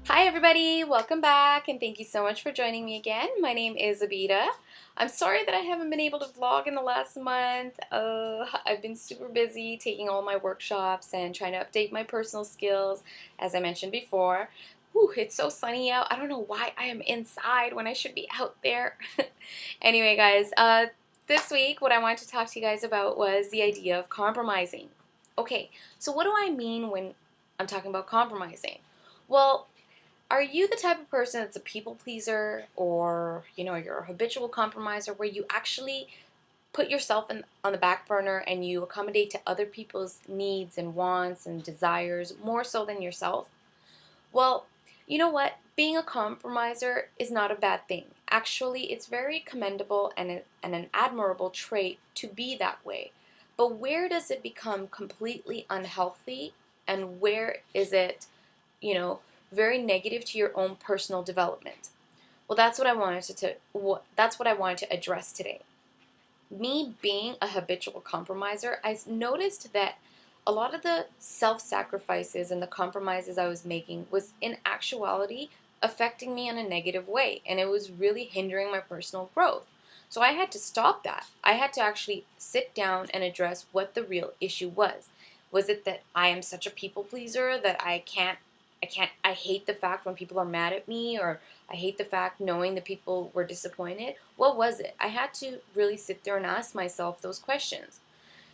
Hi everybody, welcome back and thank you so much for joining me again. My name is Abida. I'm sorry that I haven't been able to vlog in the last month. I've been super busy taking all my workshops and trying to update my personal skills, as I mentioned before. Whew, it's so sunny out. I don't know why I am inside when I should be out there. Anyway guys, this week what I wanted to talk to you guys about was the idea of compromising. Okay, so what do I mean when I'm talking about compromising? Well, are you the type of person that's a people pleaser, or you're a habitual compromiser where you actually put yourself on the back burner and you accommodate to other people's needs and wants and desires more so than yourself? Well, you know what? Being a compromiser is not a bad thing. Actually, it's very commendable and an admirable trait to be that way. But where does it become completely unhealthy, and where is it, you know, very negative to your own personal development? Well, that's what I wanted to address today. Me being a habitual compromiser, I noticed that a lot of the self-sacrifices and the compromises I was making was in actuality affecting me in a negative way, and it was really hindering my personal growth. So I had to stop that. I had to actually sit down and address what the real issue was. Was it that I am such a people pleaser that I hate the fact when people are mad at me, or I hate the fact knowing that people were disappointed? What was it? I had to really sit there and ask myself those questions.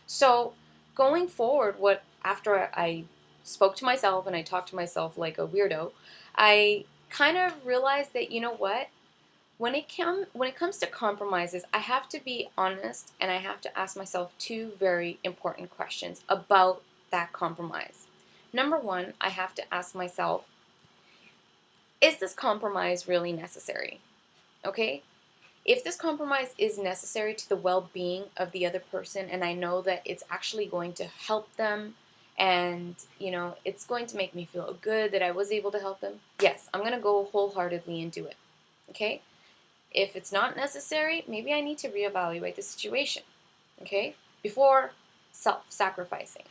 So going forward, after I spoke to myself and I talked to myself like a weirdo, I kind of realized that, you know what? When it comes to compromises, I have to be honest and I have to ask myself two very important questions about that compromise. Number one, I have to ask myself, is this compromise really necessary? Okay? If this compromise is necessary to the well-being of the other person, and I know that it's actually going to help them, and it's going to make me feel good that I was able to help them, yes, I'm going to go wholeheartedly and do it. Okay? If it's not necessary, maybe I need to reevaluate the situation. Okay? Before self-sacrificing.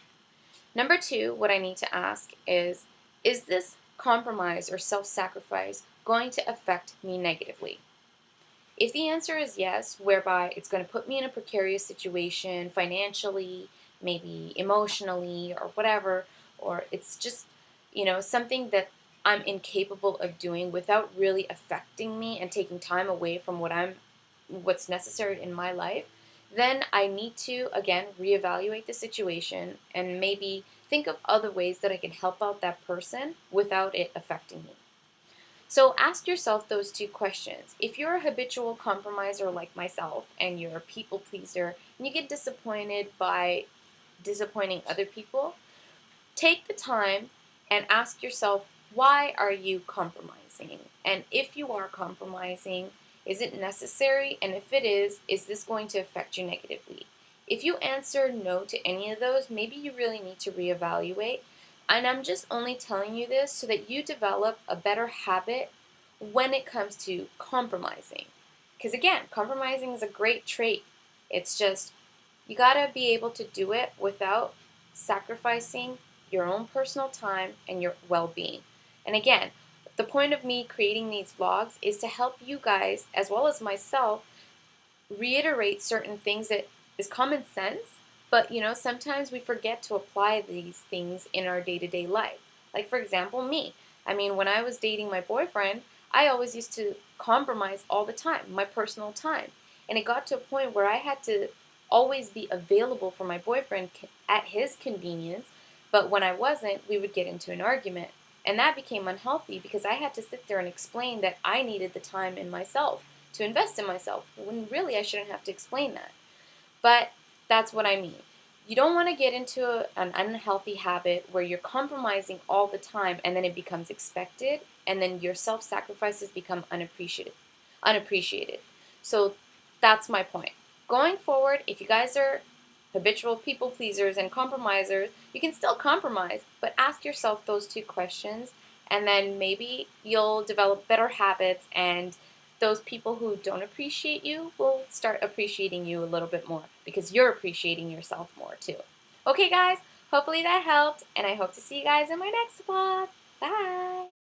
Number two, what I need to ask is this compromise or self-sacrifice going to affect me negatively? If the answer is yes, whereby it's going to put me in a precarious situation financially, maybe emotionally, or whatever, or it's just, something that I'm incapable of doing without really affecting me and taking time away from what's necessary in my life, then I need to, again, reevaluate the situation and maybe think of other ways that I can help out that person without it affecting me. So ask yourself those two questions. If you're a habitual compromiser like myself and you're a people pleaser and you get disappointed by disappointing other people, take the time and ask yourself, why are you compromising? And if you are compromising, is it necessary? And if it is this going to affect you negatively? If you answer no to any of those, maybe you really need to reevaluate. And I'm just only telling you this so that you develop a better habit when it comes to compromising. Because again, compromising is a great trait. It's just, you gotta be able to do it without sacrificing your own personal time and your well-being. And again, the point of me creating these vlogs is to help you guys, as well as myself, reiterate certain things that is common sense, but sometimes we forget to apply these things in our day-to-day life. Like for example, me. I mean, when I was dating my boyfriend, I always used to compromise all the time, my personal time. And it got to a point where I had to always be available for my boyfriend at his convenience, but when I wasn't, we would get into an argument. And that became unhealthy because I had to sit there and explain that I needed the time in myself to invest in myself, when really I shouldn't have to explain that. But that's what I mean. You don't want to get into an unhealthy habit where you're compromising all the time and then it becomes expected, and then your self-sacrifices become unappreciated. So that's my point. Going forward, if you guys are habitual people pleasers and compromisers, you can still compromise, but ask yourself those two questions, and then maybe you'll develop better habits, and those people who don't appreciate you will start appreciating you a little bit more because you're appreciating yourself more too. Okay guys, hopefully that helped, and I hope to see you guys in my next vlog. Bye!